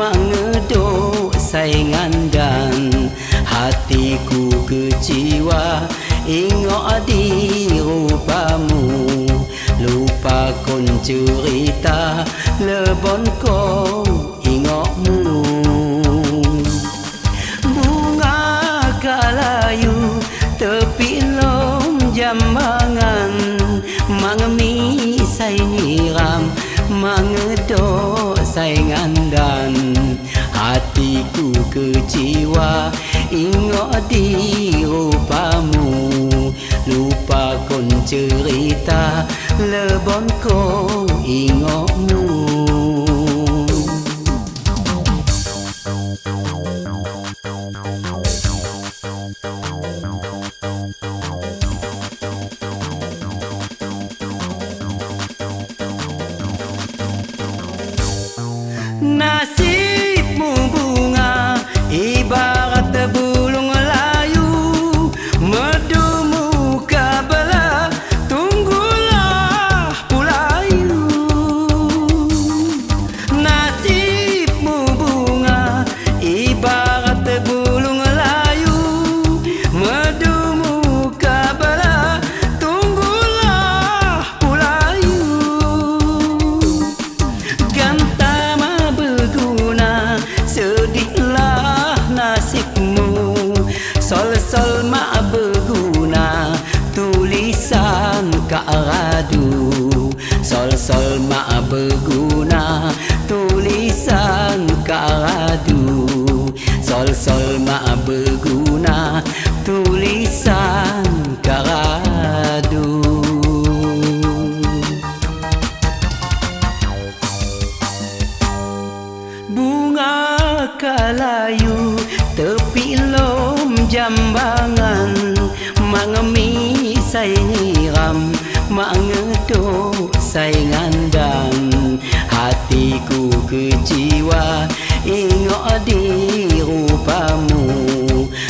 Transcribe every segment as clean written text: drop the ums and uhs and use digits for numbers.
mengedok saingan dan hatiku kecewa. Ingok di rupamu, lupa kon cerita lebon ko ingokmu. Bunga kalayu tepi lom jambangan, mangemi say nyiram mengedok saingan dan hatiku kecewa. Ingok di rupamu, lupa kon cerita lebon ko ingokmu. Nasibmu bunga ibarat bulung layu, merdumu kabelah tunggulah pulayu. Nasibmu bunga ibarat bulung layu, merdumu kabelah tunggulah pulayu. Gantama berguna sedihlah nasibmu, sol-sol mak berguna tulisan Kak Radu. Sol-sol mak berguna tulisan Kak Radu. Sol-sol mak berguna tulisan Kak Radu. Bunga kalayu tepi lom jambangan, mangemi say nyiram mengedok saingan dan hatiku kecewa. Ingok di rupamu,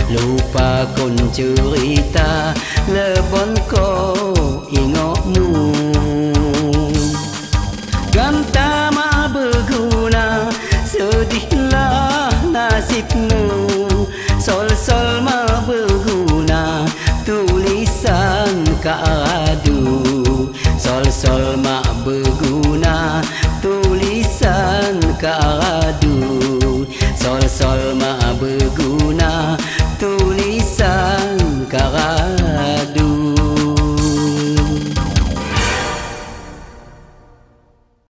lupa kon cerita lebon ko ingokmu. Gantama berguna sedihlah nasibmu, sol-sol ma berguna tulisan Kak Radu. Sol-sol ma berguna tulisan Kak Radu. Sol-sol ma berguna